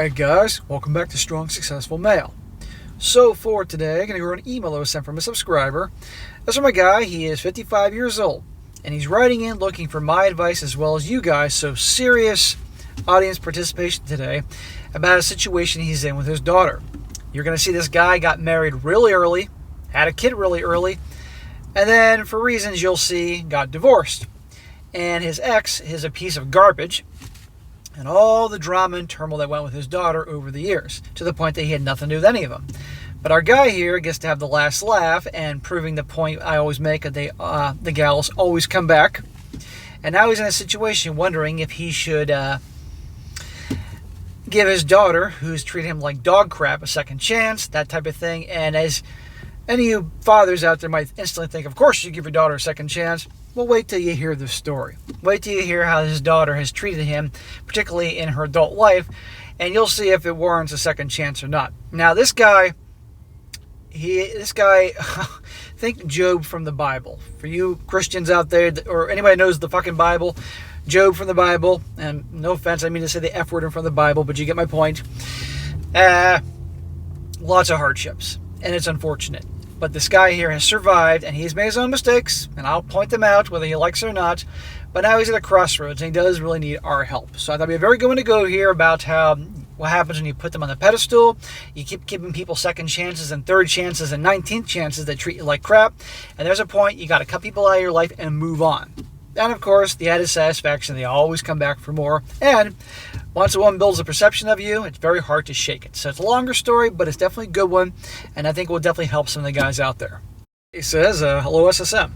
Alright guys, welcome back to Strong Successful Mail. So for today, I'm going to go over an email that was sent from a subscriber. This is my guy. He is 55 years old, and he's writing in looking for my advice as well as you guys, so serious audience participation today about a situation he's in with his daughter. You're going to see this guy got married really early, had a kid really early, and then for reasons you'll see, got divorced. And his ex is a piece of garbage, and all the drama and turmoil that went with his daughter over the years, to the point that he had nothing to do with any of them. But our guy here gets to have the last laugh, and proving the point I always make that the gals always come back. And now he's in a situation wondering if he should give his daughter, who's treating him like dog crap, a second chance, that type of thing. And as any of you fathers out there might instantly think, of course you give your daughter a second chance. Well, wait till you hear the story. Wait till you hear how his daughter has treated him, particularly in her adult life, and you'll see if it warrants a second chance or not. Now, this guy, think Job from the Bible. For you Christians out there, or anybody knows the fucking Bible, Job from the Bible, and no offense, I mean to say the F word in front of the Bible, but you get my point. Lots of hardships, and it's unfortunate. But this guy here has survived, and he's made his own mistakes, and I'll point them out whether he likes it or not. But now he's at a crossroads, and he does really need our help. So I thought it'd be a very good one to go here about what happens when you put them on the pedestal. You keep giving people second chances and third chances and 19th chances that treat you like crap. And there's a point you got to cut people out of your life and move on. And of course, the added satisfaction, they always come back for more. And once a woman builds a perception of you, it's very hard to shake it. So it's a longer story, but it's definitely a good one. And I think it will definitely help some of the guys out there. He says, hello SSM.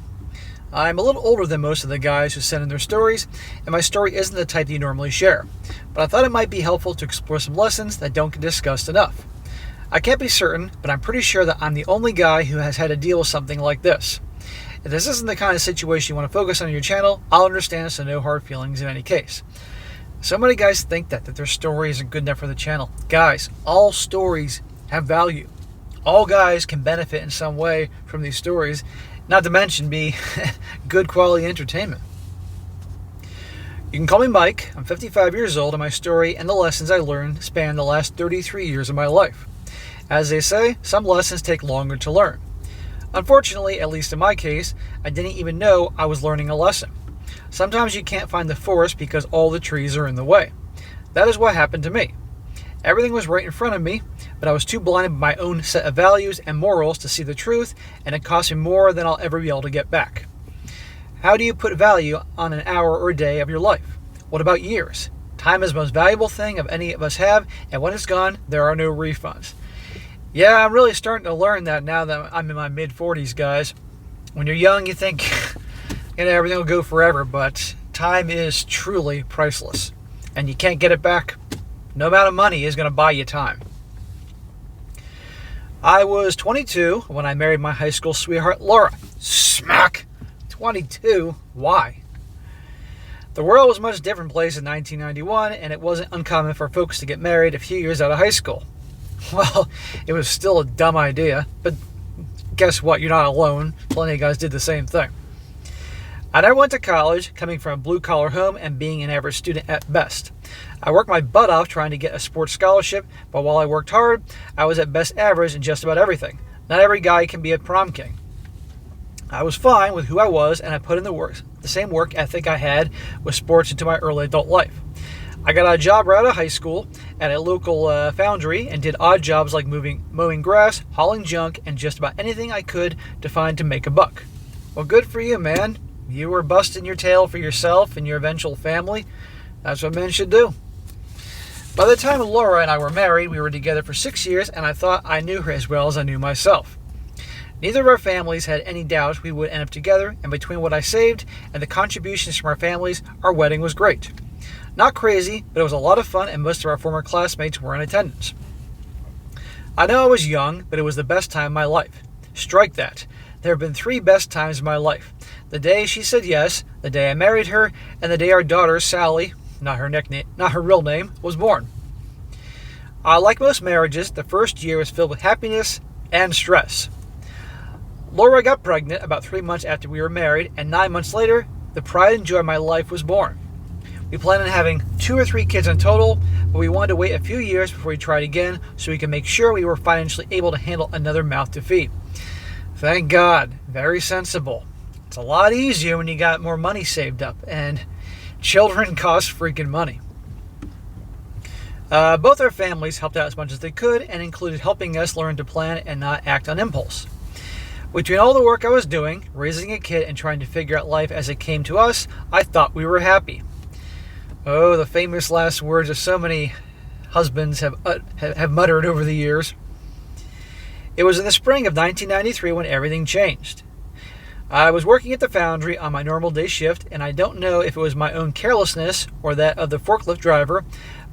I'm a little older than most of the guys who send in their stories, and my story isn't the type that you normally share. But I thought it might be helpful to explore some lessons that don't get discussed enough. I can't be certain, but I'm pretty sure that I'm the only guy who has had to deal with something like this. If this isn't the kind of situation you want to focus on your channel, I'll understand, so no hard feelings in any case. So many guys think that their story isn't good enough for the channel. Guys, all stories have value. All guys can benefit in some way from these stories, not to mention be good quality entertainment. You can call me Mike. I'm 55 years old, and my story and the lessons I learned span the last 33 years of my life. As they say, some lessons take longer to learn. Unfortunately, at least in my case, I didn't even know I was learning a lesson. Sometimes you can't find the forest because all the trees are in the way. That is what happened to me. Everything was right in front of me, but I was too blinded by my own set of values and morals to see the truth, and it cost me more than I'll ever be able to get back. How do you put value on an hour or a day of your life? What about years? Time is the most valuable thing of any of us have, and when it's gone, there are no refunds. Yeah, I'm really starting to learn that now that I'm in my mid-40s, guys. When you're young, you think everything will go forever, but time is truly priceless, and you can't get it back. No amount of money is going to buy you time. I was 22 when I married my high school sweetheart, Laura. Smack! 22? Why? The world was a much different place in 1991, and it wasn't uncommon for folks to get married a few years out of high school. Well, it was still a dumb idea, but guess what? You're not alone. Plenty of guys did the same thing. I never went to college, coming from a blue-collar home and being an average student at best. I worked my butt off trying to get a sports scholarship, but while I worked hard, I was at best average in just about everything. Not every guy can be a prom king. I was fine with who I was, and I put in the same work ethic I had with sports into my early adult life. I got a job right out of high school at a local foundry and did odd jobs like mowing grass, hauling junk, and just about anything I could to find to make a buck. Well, good for you, man. You were busting your tail for yourself and your eventual family. That's what men should do. By the time Laura and I were married, we were together for 6 years, and I thought I knew her as well as I knew myself. Neither of our families had any doubt we would end up together, and between what I saved and the contributions from our families, our wedding was great. Not crazy, but it was a lot of fun, and most of our former classmates were in attendance. I know I was young, but it was the best time of my life. Strike that. There have been 3 best times of my life. The day she said yes, the day I married her, and the day our daughter, Sally, not her real name, was born. Like most marriages, the first year was filled with happiness and stress. Laura got pregnant about 3 months after we were married, and 9 months later, the pride and joy of my life was born. We planned on having 2 or 3 kids in total, but we wanted to wait a few years before we tried again so we could make sure we were financially able to handle another mouth to feed. Thank God. Very sensible. It's a lot easier when you got more money saved up, and children cost freaking money. Both our families helped out as much as they could and included helping us learn to plan and not act on impulse. Between all the work I was doing, raising a kid and trying to figure out life as it came to us, I thought we were happy. Oh, the famous last words of so many husbands have muttered over the years. It was in the spring of 1993 when everything changed. I was working at the foundry on my normal day shift, and I don't know if it was my own carelessness or that of the forklift driver,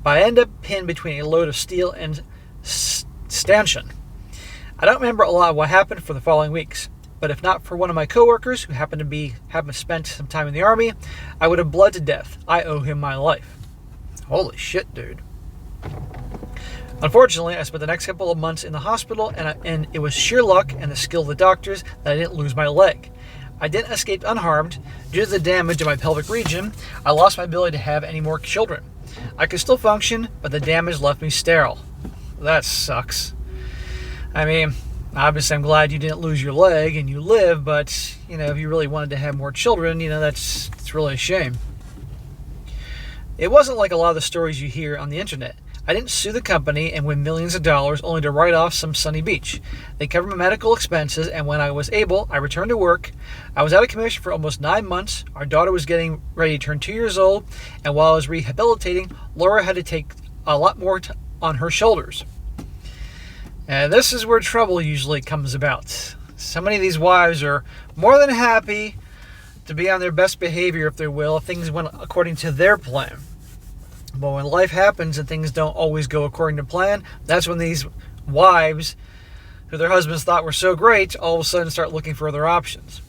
but I ended up pinned between a load of steel and stanchion. I don't remember a lot of what happened for the following weeks, but if not for one of my coworkers who happened to spent some time in the Army, I would have bled to death. I owe him my life. Holy shit, dude. Unfortunately, I spent the next couple of months in the hospital, and it was sheer luck and the skill of the doctors that I didn't lose my leg. I didn't escape unharmed. Due to the damage in my pelvic region, I lost my ability to have any more children. I could still function, but the damage left me sterile. That sucks. I mean, obviously I'm glad you didn't lose your leg and you live, but, if you really wanted to have more children, it's really a shame. It wasn't like a lot of the stories you hear on the internet. I didn't sue the company and win millions of dollars only to write off some sunny beach. They covered my medical expenses, and when I was able, I returned to work. I was out of commission for almost 9 months. Our daughter was getting ready to turn 2 years old, and while I was rehabilitating, Laura had to take a lot more on her shoulders. And this is where trouble usually comes about. So many of these wives are more than happy to be on their best behavior, if they will, if things went according to their plan. But when life happens and things don't always go according to plan, that's when these wives, who their husbands thought were so great, all of a sudden start looking for other options.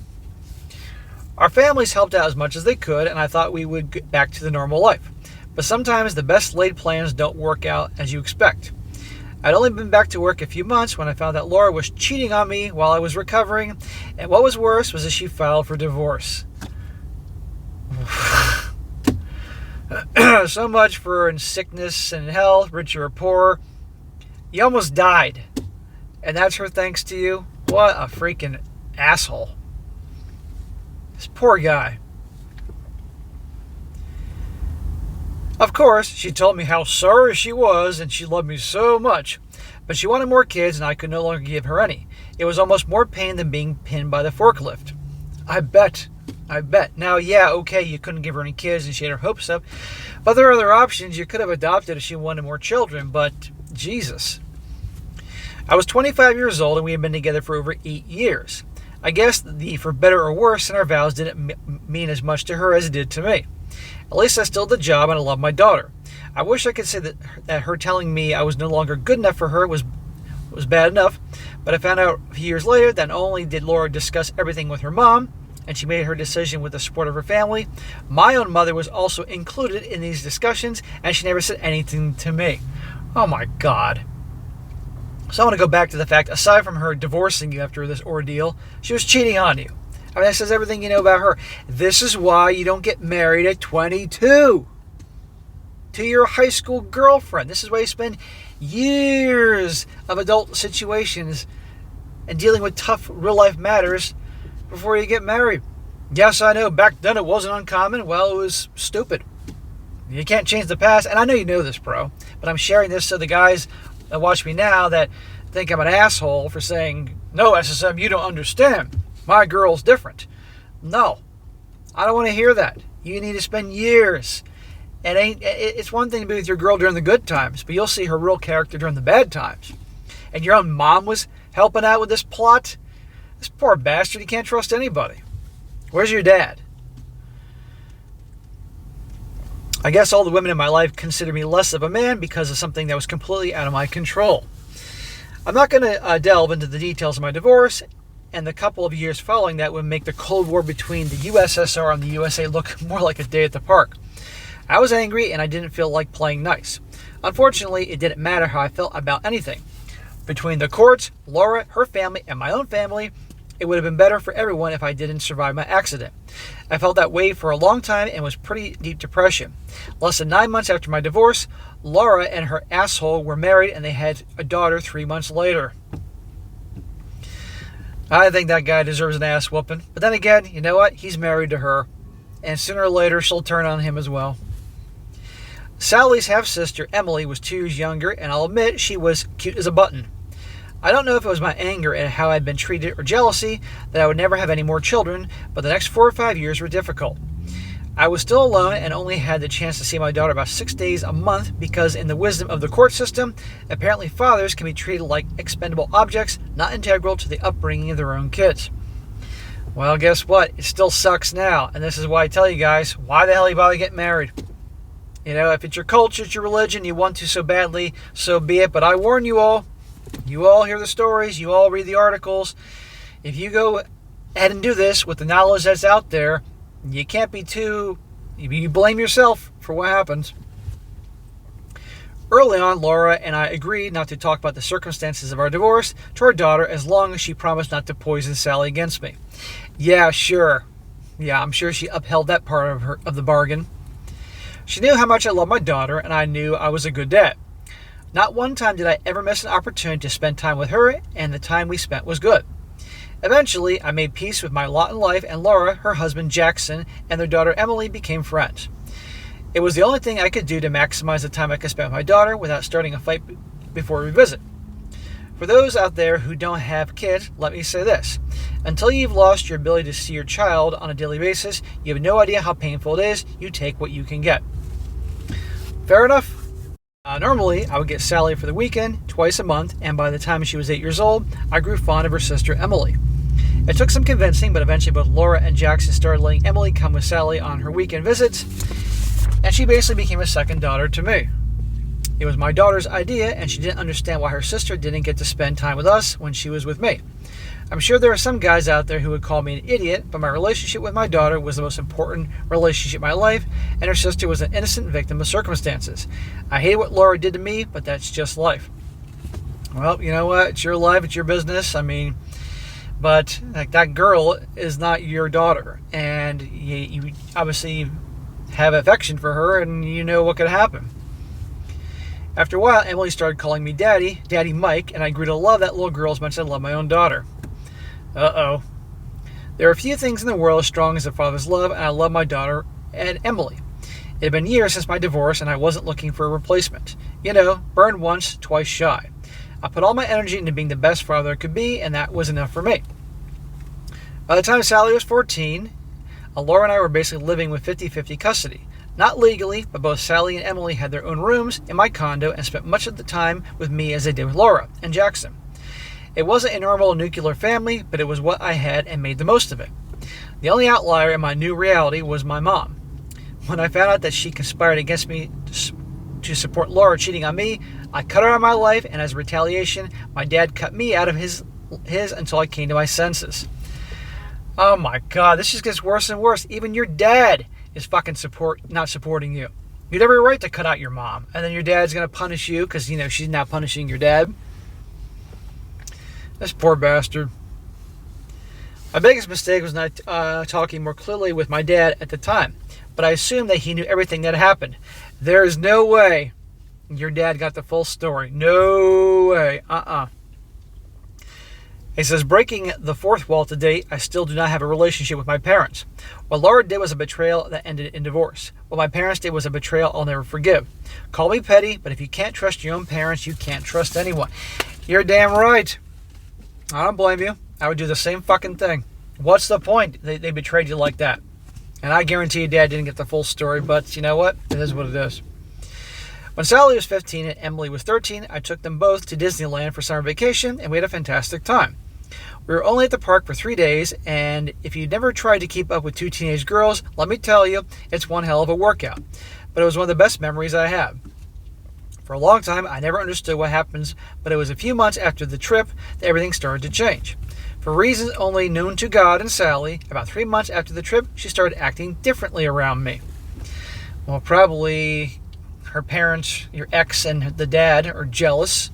Our families helped out as much as they could, and I thought we would get back to the normal life. But sometimes the best laid plans don't work out as you expect. I'd only been back to work a few months when I found that Laura was cheating on me while I was recovering, and what was worse was that she filed for divorce. So much for in sickness and health, rich or poor. You almost died, and that's her thanks to you? What a freaking asshole. This poor guy. Of course, she told me how sorry she was and she loved me so much, but she wanted more kids and I could no longer give her any. It was almost more pain than being pinned by the forklift. I bet. Now, yeah, okay, you couldn't give her any kids and she had her hopes up, but there are other options. You could have adopted if she wanted more children, but Jesus. I was 25 years old and we had been together for over 8 years. I guess the for better or worse in our vows didn't mean as much to her as it did to me. At least I still did the job and I love my daughter. I wish I could say that her telling me I was no longer good enough for her was bad enough, but I found out a few years later that not only did Laura discuss everything with her mom, and she made her decision with the support of her family, my own mother was also included in these discussions, and she never said anything to me. Oh my God. So I want to go back to the fact, aside from her divorcing you after this ordeal, she was cheating on you. I mean, that says everything you know about her. This is why you don't get married at 22 to your high school girlfriend. This is why you spend years of adult situations and dealing with tough real-life matters before you get married. Yes, I know, back then it wasn't uncommon. Well, it was stupid. You can't change the past, and I know you know this, bro, but I'm sharing this so the guys that watch me now that think I'm an asshole for saying, no, SSM, you don't understand. My girl's different. No, I don't want to hear that. You need to spend years. It's one thing to be with your girl during the good times, but you'll see her real character during the bad times. And your own mom was helping out with this plot. This poor bastard, he can't trust anybody. Where's your dad? I guess all the women in my life consider me less of a man because of something that was completely out of my control. I'm not going to delve into the details of my divorce, and the couple of years following that would make the Cold War between the USSR and the USA look more like a day at the park. I was angry and I didn't feel like playing nice. Unfortunately, it didn't matter how I felt about anything. Between the courts, Laura, her family, and my own family, it would have been better for everyone if I didn't survive my accident. I felt that way for a long time and was pretty deep depression. Less than 9 months after my divorce, Laura and her asshole were married and they had a daughter 3 months later. I think that guy deserves an ass whooping. But then again, you know what? He's married to her. And sooner or later, she'll turn on him as well. Sally's half-sister, Emily, was 2 years younger, and I'll admit she was cute as a button. I don't know if it was my anger at how I'd been treated or jealousy that I would never have any more children, but the next 4 or 5 years were difficult. I was still alone and only had the chance to see my daughter about 6 days a month because in the wisdom of the court system, apparently fathers can be treated like expendable objects, not integral to the upbringing of their own kids. Well, guess what? It still sucks now, and this is why I tell you guys, why the hell you bother getting married? You know, if it's your culture, it's your religion, you want to so badly, so be it, but I warn you all hear the stories, you all read the articles. If you go ahead and do this with the knowledge that's out there, you can't be you blame yourself for what happens. Early on, Laura and I agreed not to talk about the circumstances of our divorce to our daughter as long as she promised not to poison Sally against me. Yeah, sure. Yeah, I'm sure she upheld that part of the bargain. She knew how much I loved my daughter, and I knew I was a good dad. Not one time did I ever miss an opportunity to spend time with her, and the time we spent was good. Eventually, I made peace with my lot in life, and Laura, her husband Jackson, and their daughter Emily became friends. It was the only thing I could do to maximize the time I could spend with my daughter without starting a fight before we visit. For those out there who don't have kids, let me say this. Until you've lost your ability to see your child on a daily basis, you have no idea how painful it is. You take what you can get. Fair enough? Normally, I would get Sally for the weekend, twice a month, and by the time she was 8 years old, I grew fond of her sister Emily. It took some convincing, but eventually both Laura and Jackson started letting Emily come with Sally on her weekend visits, and she basically became a second daughter to me. It was my daughter's idea, and she didn't understand why her sister didn't get to spend time with us when she was with me. I'm sure there are some guys out there who would call me an idiot, but my relationship with my daughter was the most important relationship in my life, and her sister was an innocent victim of circumstances. I hate what Laura did to me, but that's just life. Well, you know what? It's your life, it's your business. But like, that girl is not your daughter, and you obviously have affection for her, and you know what could happen. After a while, Emily started calling me Daddy Mike, and I grew to love that little girl as much as I love my own daughter. Uh-oh. There are few things in the world as strong as a father's love, and I love my daughter and Emily. It had been years since my divorce, and I wasn't looking for a replacement. You know, burned once, twice shy. I put all my energy into being the best father I could be, and that was enough for me. By the time Sally was 14, Laura and I were basically living with 50-50 custody. Not legally, but both Sally and Emily had their own rooms in my condo and spent much of the time with me as they did with Laura and Jackson. It wasn't a normal nuclear family, but it was what I had and made the most of it. The only outlier in my new reality was my mom. When I found out that she conspired against me to support Laura cheating on me, I cut her out of my life, and as a retaliation, my dad cut me out of his until I came to my senses. Oh my God, this just gets worse and worse. Even your dad is fucking not supporting you. You'd have every right to cut out your mom, and then your dad's going to punish you because, you know, she's not punishing your dad. This poor bastard. My biggest mistake was not talking more clearly with my dad at the time, but I assumed that he knew everything that happened. There is no way your dad got the full story. No way. He says, breaking the fourth wall to date, I still do not have a relationship with my parents. What Laura did was a betrayal that ended in divorce. What my parents did was a betrayal I'll never forgive. Call me petty, but if you can't trust your own parents, you can't trust anyone. You're damn right. I don't blame you. I would do the same fucking thing. What's the point? They betrayed you like that. And I guarantee you Dad didn't get the full story, but you know what? It is what it is. When Sally was 15 and Emily was 13, I took them both to Disneyland for summer vacation, and we had a fantastic time. We were only at the park for 3 days, and if you've never tried to keep up with 2 teenage girls, let me tell you, it's one hell of a workout. But it was one of the best memories I have. For a long time, I never understood what happens, but it was a few months after the trip that everything started to change. For reasons only known to God and Sally, about 3 months after the trip, she started acting differently around me. Well, probably her parents, your ex and the dad, are jealous.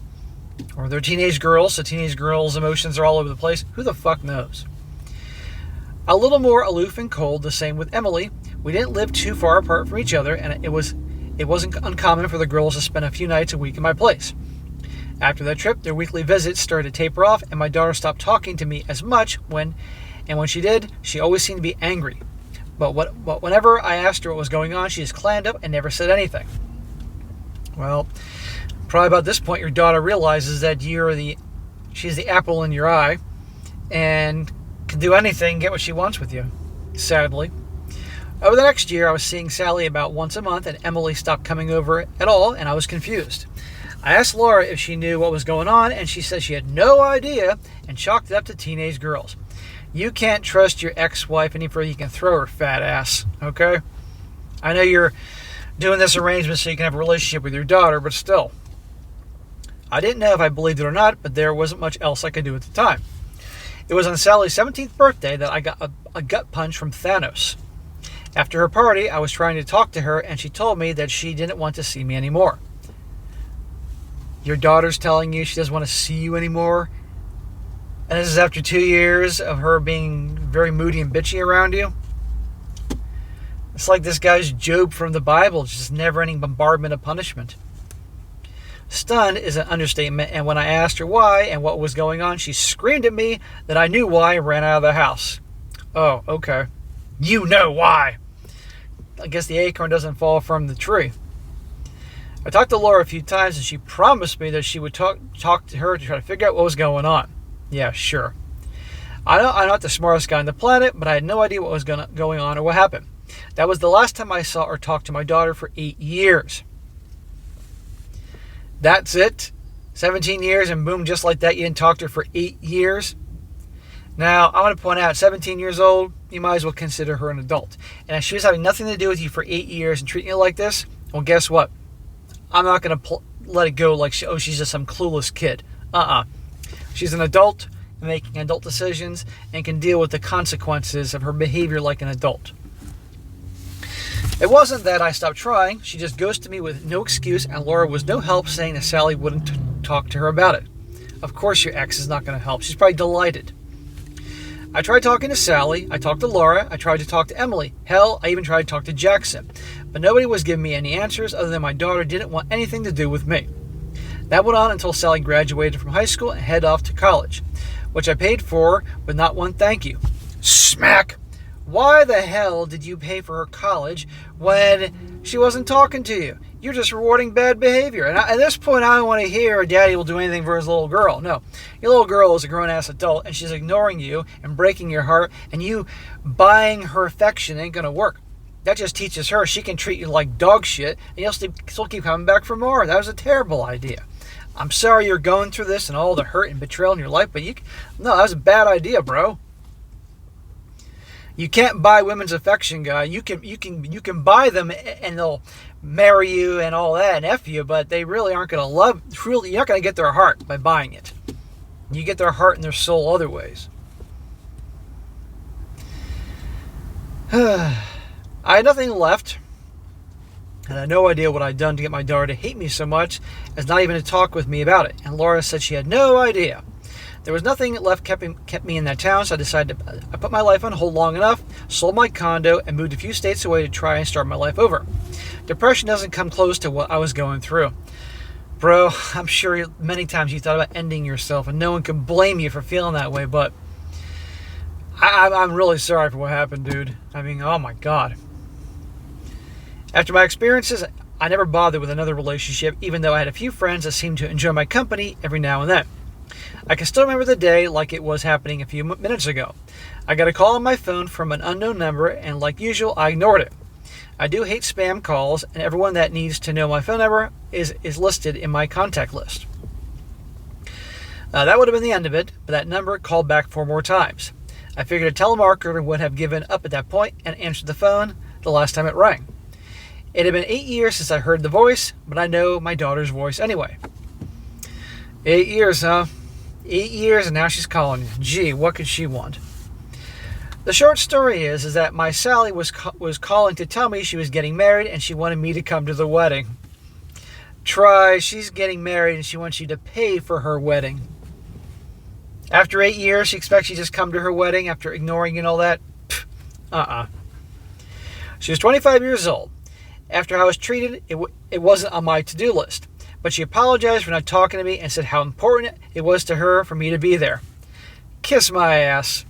Or they're teenage girls, so teenage girls' emotions are all over the place. Who the fuck knows? A little more aloof and cold, the same with Emily. We didn't live too far apart from each other, and it wasn't uncommon for the girls to spend a few nights a week in my place. After that trip, their weekly visits started to taper off, and my daughter stopped talking to me as much when she did, she always seemed to be angry. But whenever I asked her what was going on, she just clammed up and never said anything. Well, probably about this point, your daughter realizes that she's the apple in your eye, and can do anything, get what she wants with you, sadly. Over the next year, I was seeing Sally about once a month, and Emily stopped coming over at all, and I was confused. I asked Laura if she knew what was going on, and she said she had no idea, and chalked it up to teenage girls. You can't trust your ex-wife any further. You can throw her fat ass, okay? I know you're doing this arrangement so you can have a relationship with your daughter, but still. I didn't know if I believed it or not, but there wasn't much else I could do at the time. It was on Sally's 17th birthday that I got a gut punch from Thanos. After her party, I was trying to talk to her, and she told me that she didn't want to see me anymore. Your daughter's telling you she doesn't want to see you anymore? And this is after 2 years of her being very moody and bitchy around you? It's like this guy's Job from the Bible, just never-ending bombardment of punishment. Stunned is an understatement, and when I asked her why and what was going on, she screamed at me that I knew why and ran out of the house. Oh, okay. You know why. I guess the acorn doesn't fall from the tree. I talked to Laura a few times, and she promised me that she would talk to her to try to figure out what was going on. Yeah, sure. I'm not the smartest guy on the planet, but I had no idea what was going on or what happened. That was the last time I saw or talked to my daughter for 8 years. That's it? 17 years and boom, just like that, you didn't talk to her for 8 years? Now, I want to point out, 17 years old, you might as well consider her an adult. And if she was having nothing to do with you for 8 years and treating you like this, well, guess what? I'm not going to let it go like she's just some clueless kid. She's an adult making adult decisions and can deal with the consequences of her behavior like an adult. It wasn't that I stopped trying. She just ghosted me with no excuse, and Laura was no help, saying that Sally wouldn't talk to her about it. Of course your ex is not going to help. She's probably delighted. I tried talking to Sally. I talked to Laura. I tried to talk to Emily. Hell, I even tried to talk to Jackson. But nobody was giving me any answers other than my daughter didn't want anything to do with me. That went on until Sally graduated from high school and headed off to college, which I paid for with not one thank you. Smack! Why the hell did you pay for her college when she wasn't talking to you? You're just rewarding bad behavior. And at this point, I don't want to hear daddy will do anything for his little girl. No, your little girl is a grown-ass adult, and she's ignoring you and breaking your heart, and you buying her affection ain't going to work. That just teaches her she can treat you like dog shit, and you'll still keep coming back for more. That was a terrible idea. I'm sorry you're going through this and all the hurt and betrayal in your life, but no, that was a bad idea, bro. You can't buy women's affection, guy. You can buy them and they'll marry you and all that and F you, but they really aren't going to love. Truly, you're not going to get their heart by buying it. You get their heart and their soul other ways. I had nothing left, and I had no idea what I'd done to get my daughter to hate me so much as not even to talk with me about it. And Laura said she had no idea. There was nothing left kept me in that town, so I put my life on hold long enough, sold my condo, and moved a few states away to try and start my life over. Depression doesn't come close to what I was going through. Bro, I'm sure many times you thought about ending yourself, and no one can blame you for feeling that way, but I'm really sorry for what happened, dude. I mean, oh my God. After my experiences, I never bothered with another relationship, even though I had a few friends that seemed to enjoy my company every now and then. I can still remember the day like it was happening a few minutes ago. I got a call on my phone from an unknown number, and like usual, I ignored it. I do hate spam calls, and everyone that needs to know my phone number is listed in my contact list. That would have been the end of it, but that number called back 4 more times. I figured a telemarketer would have given up at that point and answered the phone the last time it rang. It had been 8 years since I heard the voice, but I know my daughter's voice anyway. 8 years, huh? 8 years, and now she's calling you. Gee, what could she want? The short story is that my Sally was calling to tell me she was getting married and she wanted me to come to the wedding. She's getting married and she wants you to pay for her wedding. After 8 years, she expects you to just come to her wedding after ignoring you and all that. She was 25 years old. After I was treated, it wasn't on my to-do list. But she apologized for not talking to me and said how important it was to her for me to be there. Kiss my ass.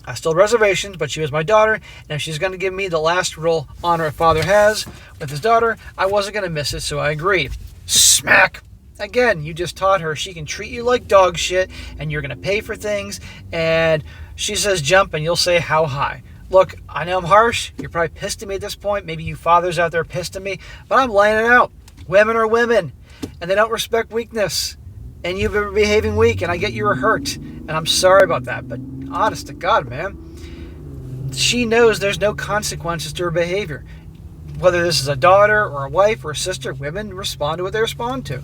I still had reservations, but she was my daughter, and if she's going to give me the last real honor a father has with his daughter, I wasn't going to miss it, so I agreed. Smack! Again, you just taught her she can treat you like dog shit, and you're going to pay for things, and she says jump, and you'll say how high. Look, I know I'm harsh. You're probably pissed at me at this point. Maybe you fathers out there are pissed at me, but I'm laying it out. Women are women, and they don't respect weakness. And you've been behaving weak, and I get you were hurt, and I'm sorry about that, but honest to God, man, she knows there's no consequences to her behavior. Whether this is a daughter or a wife or a sister, women respond to what they respond to.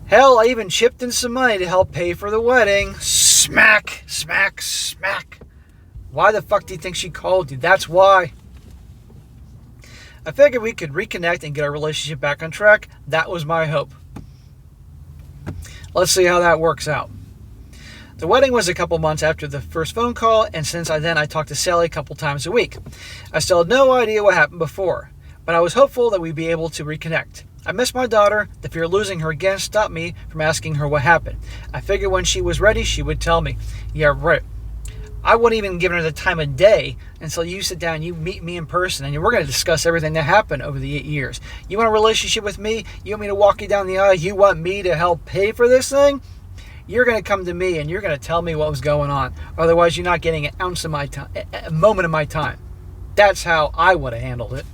Hell, I even chipped in some money to help pay for the wedding. Smack, smack, smack. Why the fuck do you think she called you? That's why. I figured we could reconnect and get our relationship back on track. That was my hope. Let's see how that works out. The wedding was a couple months after the first phone call, and since I talked to Sally a couple times a week. I still had no idea what happened before, but I was hopeful that we'd be able to reconnect. I missed my daughter. The fear of losing her again stopped me from asking her what happened. I figured when she was ready, she would tell me. Yeah, right. I wouldn't even give her the time of day until you sit down, you meet me in person, and we're going to discuss everything that happened over the 8 years. You want a relationship with me? You want me to walk you down the aisle? You want me to help pay for this thing? You're going to come to me and you're going to tell me what was going on. Otherwise, you're not getting an ounce of my time, a moment of my time. That's how I would have handled it.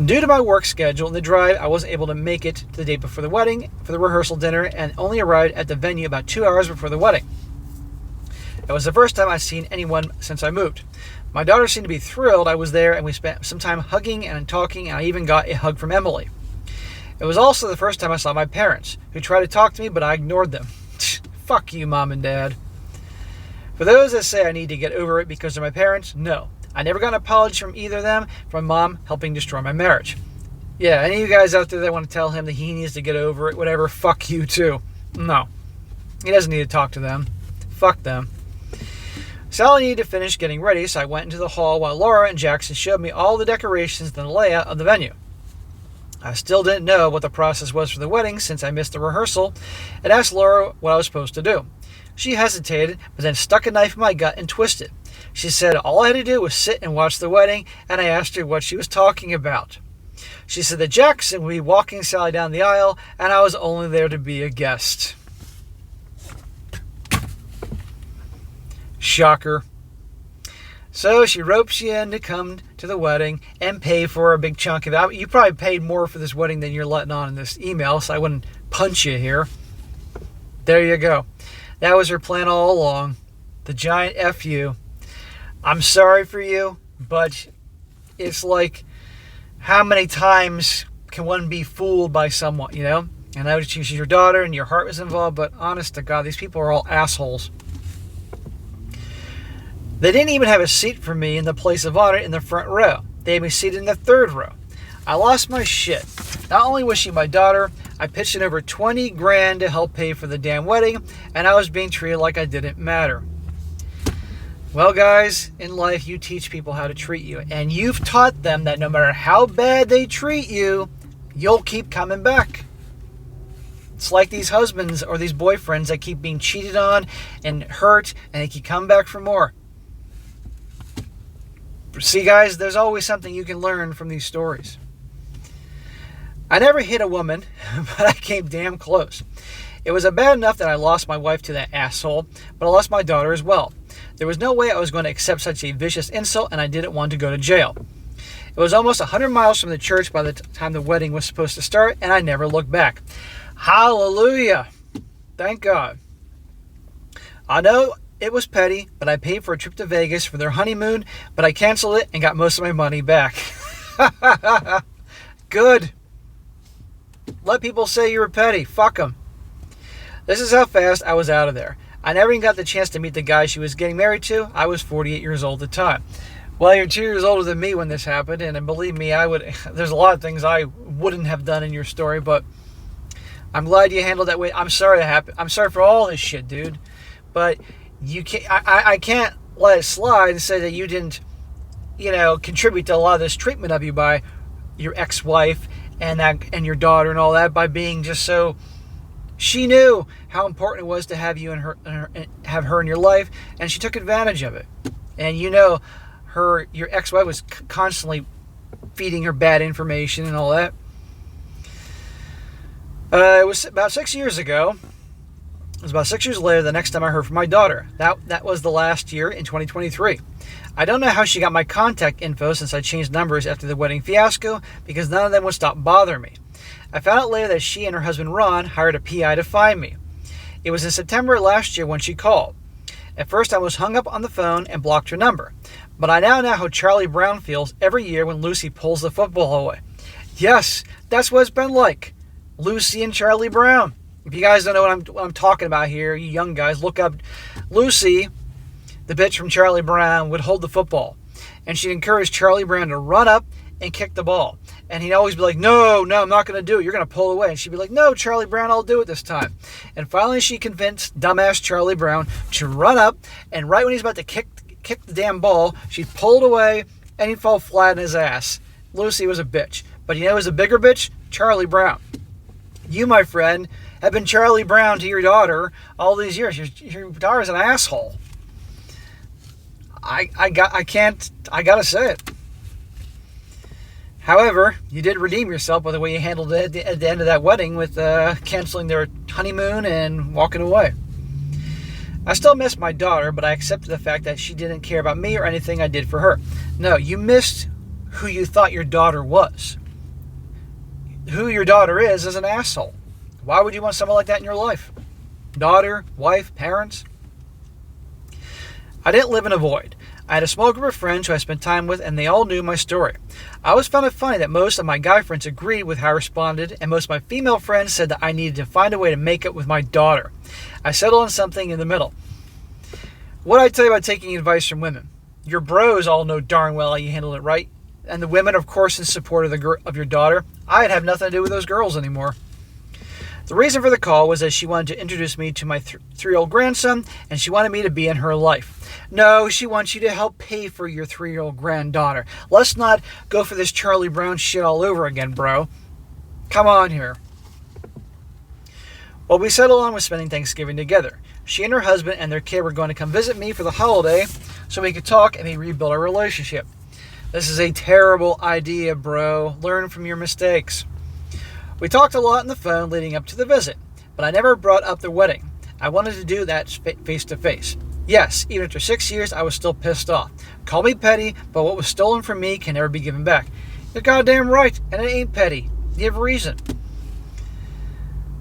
Due to my work schedule and the drive, I wasn't able to make it the day before the wedding for the rehearsal dinner and only arrived at the venue about 2 hours before the wedding. It was the first time I'd seen anyone since I moved. My daughter seemed to be thrilled I was there, and we spent some time hugging and talking, and I even got a hug from Emily. It was also the first time I saw my parents, who tried to talk to me, but I ignored them. Fuck you, Mom and Dad. For those that say I need to get over it because of my parents, no. I never got an apology from either of them, from Mom helping destroy my marriage. Yeah, any of you guys out there that want to tell him that he needs to get over it, whatever, fuck you too. No. He doesn't need to talk to them. Fuck them. Sally needed to finish getting ready, so I went into the hall while Laura and Jackson showed me all the decorations and the layout of the venue. I still didn't know what the process was for the wedding since I missed the rehearsal and asked Laura what I was supposed to do. She hesitated, but then stuck a knife in my gut and twisted. She said all I had to do was sit and watch the wedding, and I asked her what she was talking about. She said that Jackson would be walking Sally down the aisle, and I was only there to be a guest. Shocker. So she ropes you in to come to the wedding and pay for a big chunk of it. You probably paid more for this wedding than you're letting on in this email, so I wouldn't punch you here. There you go. That was her plan all along. The giant F you. I'm sorry for you, but it's like, how many times can one be fooled by someone, you know? And I know she's your daughter and your heart was involved, but honest to God, these people are all assholes. They didn't even have a seat for me in the place of honor in the front row. They had me seated in the third row. I lost my shit. Not only was she my daughter, I pitched in over 20 grand to help pay for the damn wedding, and I was being treated like I didn't matter. Well, guys, in life, you teach people how to treat you, and you've taught them that no matter how bad they treat you, you'll keep coming back. It's like these husbands or these boyfriends that keep being cheated on and hurt, and they keep coming back for more. See, guys, there's always something you can learn from these stories. I never hit a woman, but I came damn close. It was bad enough that I lost my wife to that asshole, but I lost my daughter as well. There was no way I was going to accept such a vicious insult, and I didn't want to go to jail. It was almost 100 miles from the church by the time the wedding was supposed to start, and I never looked back. Hallelujah! Thank God. I know it was petty, but I paid for a trip to Vegas for their honeymoon, but I canceled it and got most of my money back. Good. Let people say you were petty. Fuck them. This is how fast I was out of there. I never even got the chance to meet the guy she was getting married to. I was 48 years old at the time. Well, you're 2 years older than me when this happened, and believe me, there's a lot of things I wouldn't have done in your story, but I'm glad you handled that way. I'm sorry that happened. I'm sorry for all this shit, dude. But I can't let it slide and say that you didn't, contribute to a lot of this treatment of you by your ex-wife and your daughter and all that, by being just so. She knew how important it was to have you have her in your life, and she took advantage of it. And your ex-wife was constantly feeding her bad information and all that. It was about 6 years ago. It was about 6 years later, the next time I heard from my daughter. That was the last year in 2023. I don't know how she got my contact info since I changed numbers after the wedding fiasco, because none of them would stop bothering me. I found out later that she and her husband Ron hired a PI to find me. It was in September last year when she called. At first I was hung up on the phone and blocked her number. But I now know how Charlie Brown feels every year when Lucy pulls the football away. Yes, that's what it's been like. Lucy and Charlie Brown. If you guys don't know what I'm talking about here, you young guys, look up Lucy, the bitch from Charlie Brown, would hold the football. And she'd encourage Charlie Brown to run up and kick the ball. And he'd always be like, no, I'm not going to do it. You're going to pull away. And she'd be like, no, Charlie Brown, I'll do it this time. And finally she convinced dumbass Charlie Brown to run up, and right when he's about to kick the damn ball, she pulled away and he'd fall flat in his ass. Lucy was a bitch. But you know who's a bigger bitch? Charlie Brown. You, my friend, have been Charlie Brown to your daughter all these years. Your daughter's an asshole. I gotta say it. However, you did redeem yourself by the way you handled it at the end of that wedding with canceling their honeymoon and walking away. I still miss my daughter, but I accepted the fact that she didn't care about me or anything I did for her. No, you missed who you thought your daughter was. Who your daughter is an asshole. Why would you want someone like that in your life? Daughter, wife, parents? I didn't live in a void. I had a small group of friends who I spent time with, and they all knew my story. I always found it funny that most of my guy friends agreed with how I responded, and most of my female friends said that I needed to find a way to make up with my daughter. I settled on something in the middle. What did I tell you about taking advice from women? Your bros all know darn well how you handled it right, and the women, of course, in support of your daughter. I'd have nothing to do with those girls anymore. The reason for the call was that she wanted to introduce me to my 3-year-old grandson, and she wanted me to be in her life. No, she wants you to help pay for your 3-year-old granddaughter. Let's not go for this Charlie Brown shit all over again, bro. Come on here. Well, we settled on with spending Thanksgiving together. She and her husband and their kid were going to come visit me for the holiday so we could talk and maybe rebuild our relationship. This is a terrible idea, bro. Learn from your mistakes. We talked a lot on the phone leading up to the visit, but I never brought up the wedding. I wanted to do that face to face. Yes, even after 6 years, I was still pissed off. Call me petty, but what was stolen from me can never be given back. You're goddamn right, and it ain't petty. You have a reason.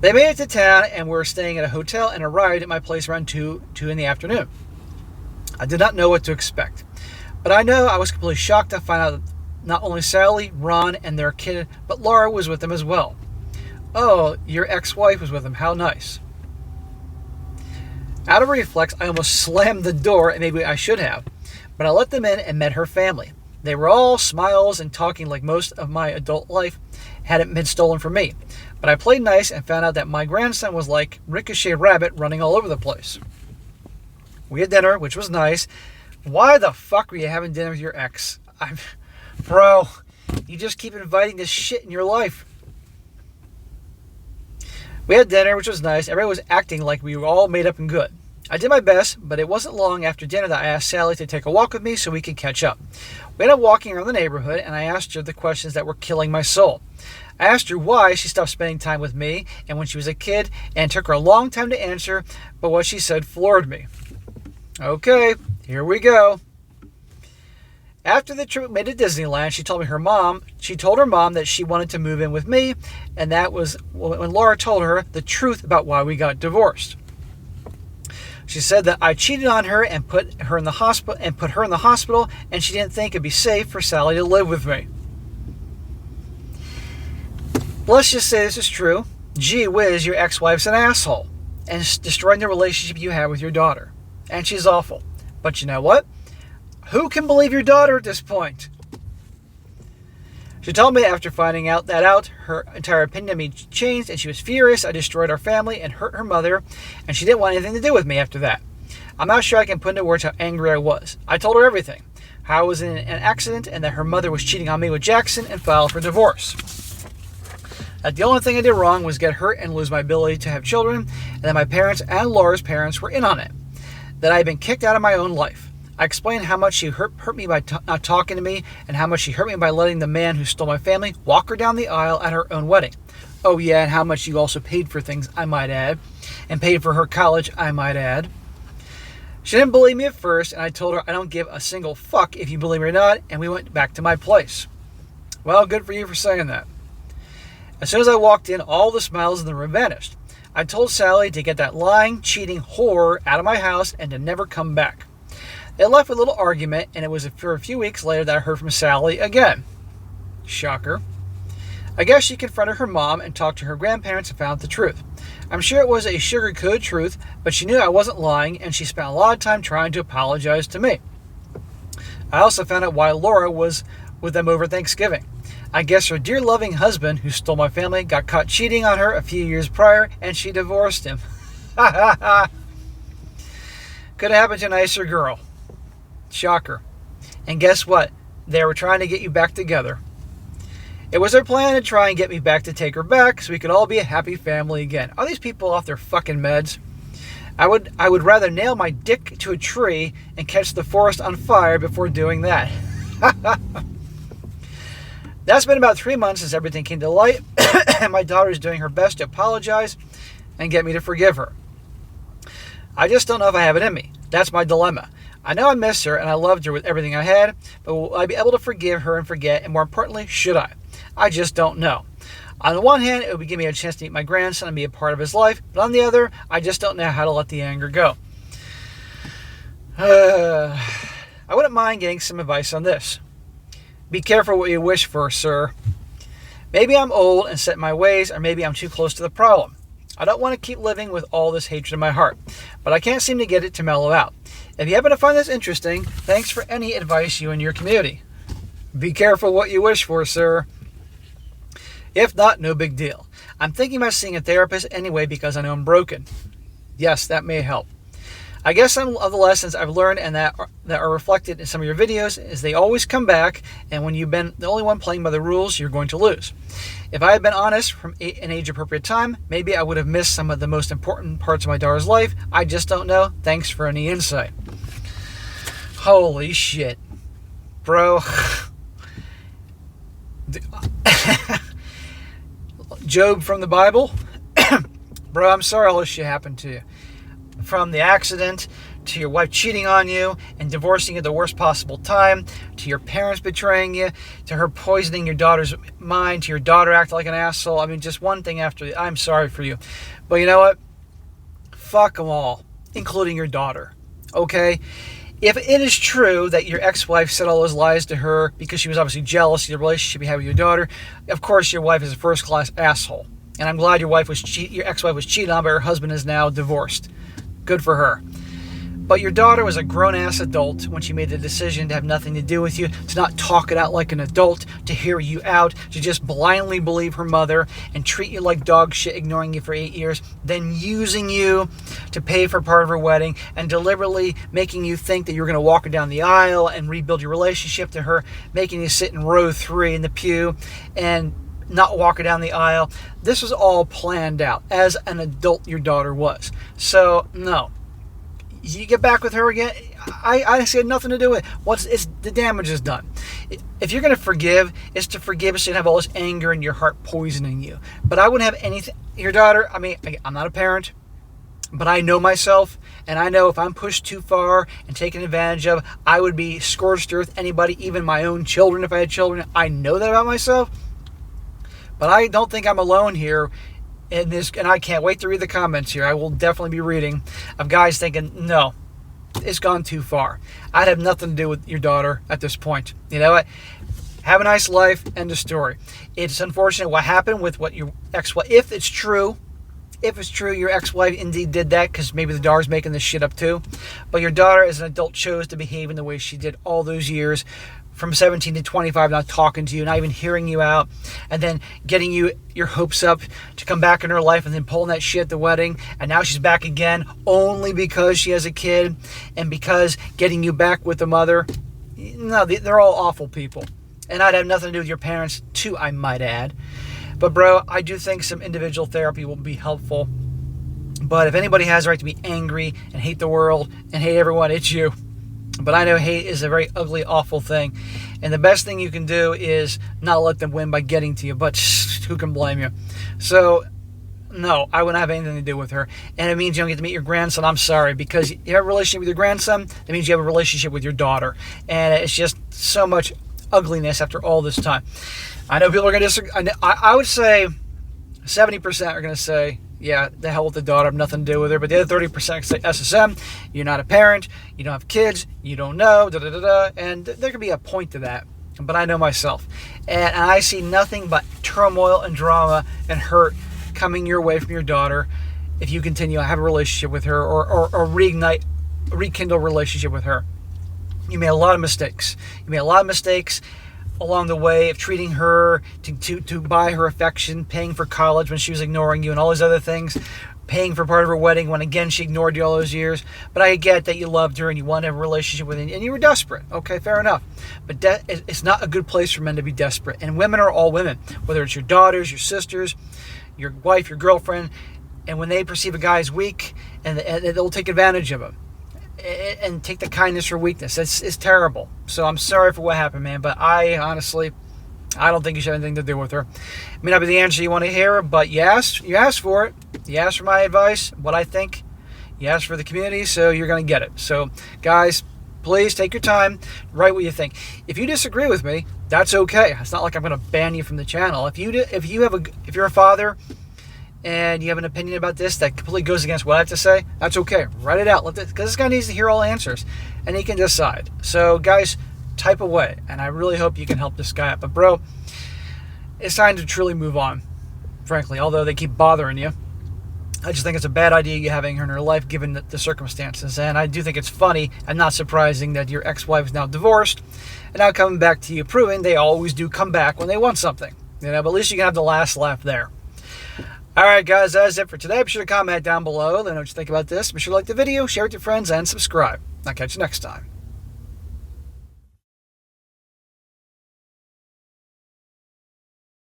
They made it to town and were staying at a hotel and arrived at my place around 2 in the afternoon. I did not know what to expect, but I know I was completely shocked to find out that not only Sally, Ron, and their kid, but Laura was with them as well. Oh, your ex-wife was with them. How nice. Out of reflex, I almost slammed the door, and maybe I should have, but I let them in and met her family. They were all smiles and talking like most of my adult life hadn't been stolen from me. But I played nice and found out that my grandson was like Ricochet Rabbit running all over the place. We had dinner, which was nice. Why the fuck were you having dinner with your ex? Bro, you just keep inviting this shit in your life. We had dinner, which was nice. Everybody was acting like we were all made up and good. I did my best, but it wasn't long after dinner that I asked Sally to take a walk with me so we could catch up. We ended up walking around the neighborhood, and I asked her the questions that were killing my soul. I asked her why she stopped spending time with me and when she was a kid, and it took her a long time to answer, but what she said floored me. Okay, here we go. After the trip made to Disneyland, she told her mom that she wanted to move in with me, and that was when Laura told her the truth about why we got divorced. She said that I cheated on her and put her in the hospital, and she didn't think it'd be safe for Sally to live with me. Let's just say this is true. Gee whiz, your ex-wife's an asshole and it's destroying the relationship you have with your daughter. And she's awful. But you know what? Who can believe your daughter at this point? She told me after finding out, her entire opinion of me changed, and she was furious I destroyed our family and hurt her mother, and she didn't want anything to do with me after that. I'm not sure I can put into words how angry I was. I told her everything. How I was in an accident and that her mother was cheating on me with Jackson and filed for divorce. That the only thing I did wrong was get hurt and lose my ability to have children, and that my parents and Laura's parents were in on it. That I had been kicked out of my own life. I explained how much she hurt me by not talking to me, and how much she hurt me by letting the man who stole my family walk her down the aisle at her own wedding. Oh yeah, and how much you also paid for things, I might add, and paid for her college, I might add. She didn't believe me at first, and I told her I don't give a single fuck if you believe me or not, and we went back to my place. Well, good for you for saying that. As soon as I walked in, all the smiles in the room vanished. I told Sally to get that lying, cheating whore out of my house and to never come back. They left with a little argument, and it was for a few weeks later that I heard from Sally again. Shocker. I guess she confronted her mom and talked to her grandparents and found the truth. I'm sure it was a sugar-coated truth, but she knew I wasn't lying, and she spent a lot of time trying to apologize to me. I also found out why Laura was with them over Thanksgiving. I guess her dear loving husband, who stole my family, got caught cheating on her a few years prior, and she divorced him. Ha ha ha. Could have happened to a nicer girl. Shocker. And guess what? They were trying to get you back together. It was their plan to try and get me back to take her back so we could all be a happy family again. Are these people off their fucking meds? I would rather nail my dick to a tree and catch the forest on fire before doing that. That's been about 3 months since everything came to light, and my daughter is doing her best to apologize and get me to forgive her. I just don't know if I have it in me. That's my dilemma. I know I miss her and I loved her with everything I had, but will I be able to forgive her and forget, and more importantly, should I? I just don't know. On the one hand, it would give me a chance to meet my grandson and be a part of his life, but on the other, I just don't know how to let the anger go. I wouldn't mind getting some advice on this. Be careful what you wish for, sir. Maybe I'm old and set in my ways, or maybe I'm too close to the problem. I don't want to keep living with all this hatred in my heart, but I can't seem to get it to mellow out. If you happen to find this interesting, thanks for any advice you and your community. Be careful what you wish for, sir. If not, no big deal. I'm thinking about seeing a therapist anyway because I know I'm broken. Yes, that may help. I guess some of the lessons I've learned and that are reflected in some of your videos is they always come back, and when you've been the only one playing by the rules, you're going to lose. If I had been honest from an age-appropriate time, maybe I would have missed some of the most important parts of my daughter's life. I just don't know. Thanks for any insight. Holy shit. Bro. Job from the Bible. Bro, I'm sorry all this shit happened to you. From the accident, to your wife cheating on you and divorcing you at the worst possible time, to your parents betraying you, to her poisoning your daughter's mind, to your daughter acting like an asshole. I mean, just one thing after the other. I'm sorry for you. But you know what? Fuck them all, including your daughter. Okay? If it is true that your ex-wife said all those lies to her because she was obviously jealous of the relationship you had with your daughter, of course your wife is a first-class asshole. And I'm glad your ex-wife was cheated on, but her husband is now divorced. Good for her. But your daughter was a grown-ass adult when she made the decision to have nothing to do with you, to not talk it out like an adult, to hear you out, to just blindly believe her mother and treat you like dog shit, ignoring you for 8 years, then using you to pay for part of her wedding and deliberately making you think that you're going to walk her down the aisle and rebuild your relationship to her, making you sit in row 3 in the pew and not walk her down the aisle. This was all planned out as an adult your daughter was. So, no. You get back with her again, I had nothing to do with it. The damage is done. If you're going to forgive, it's to forgive so you don't have all this anger in your heart poisoning you. But I wouldn't have anything. Your daughter, I mean, I'm not a parent, but I know myself, and I know if I'm pushed too far and taken advantage of, I would be scorched earth, anybody, even my own children if I had children. I know that about myself, but I don't think I'm alone here. And I can't wait to read the comments here. I will definitely be reading of guys thinking, no, it's gone too far. I'd have nothing to do with your daughter at this point. You know what? Have a nice life. End of story. It's unfortunate what happened with what your ex-wife, if it's true, if it's true your ex-wife indeed did that, because maybe the daughter's making this shit up too, but your daughter as an adult chose to behave in the way she did all those years, from 17 to 25, not talking to you, not even hearing you out, and then getting you your hopes up to come back in her life, and then pulling that shit at the wedding, and now she's back again only because she has a kid, and because getting you back with the mother. No, they're all awful people. And I'd have nothing to do with your parents too, I might add. But bro, I do think some individual therapy will be helpful. But if anybody has the right to be angry and hate the world and hate everyone, it's you. But I know hate is a very ugly, awful thing. And the best thing you can do is not let them win by getting to you. But who can blame you? So, no, I wouldn't have anything to do with her. And it means you don't get to meet your grandson. I'm sorry. Because you have a relationship with your grandson, that means you have a relationship with your daughter. And it's just so much ugliness after all this time. I know people are going to disagree. I would say 70% are going to say, yeah, the hell with the daughter, I have nothing to do with her. But the other 30% say, SSM, you're not a parent, you don't have kids, you don't know, and there could be a point to that. But I know myself. And I see nothing but turmoil and drama and hurt coming your way from your daughter if you continue to have a relationship with her or rekindle a relationship with her. You made a lot of mistakes. You made a lot of mistakes along the way of treating her to buy her affection, paying for college when she was ignoring you and all these other things, paying for part of her wedding when again she ignored you all those years. But I get that you loved her and you wanted to have a relationship with her and you were desperate. Okay, fair enough. But it's not a good place for men to be desperate. And women are all women, whether it's your daughters, your sisters, your wife, your girlfriend. And when they perceive a guy as weak, and they'll take advantage of him and take the kindness for weakness. It's terrible. So I'm sorry for what happened, man. But I honestly don't think you should have anything to do with her. It may not be the answer you want to hear, but you asked for it. You asked for my advice, what I think. You asked for the community, so you're going to get it. So, guys, please take your time, write what you think. If you disagree with me, that's okay. It's not like I'm going to ban you from the channel. If you're a father and you have an opinion about this that completely goes against what I have to say, that's okay. Write it out, because this guy needs to hear all answers, and he can decide. So, guys, type away, and I really hope you can help this guy out. But, bro, it's time to truly move on, frankly, although they keep bothering you. I just think it's a bad idea you having her in her life given the circumstances. And I do think it's funny and not surprising that your ex-wife is now divorced and now coming back to you, proving they always do come back when they want something. But at least you can have the last laugh there. Alright guys, that's it for today. Be sure to comment down below. Let me know what you think about this. Be sure to like the video, share it with your friends, and subscribe. I'll catch you next time.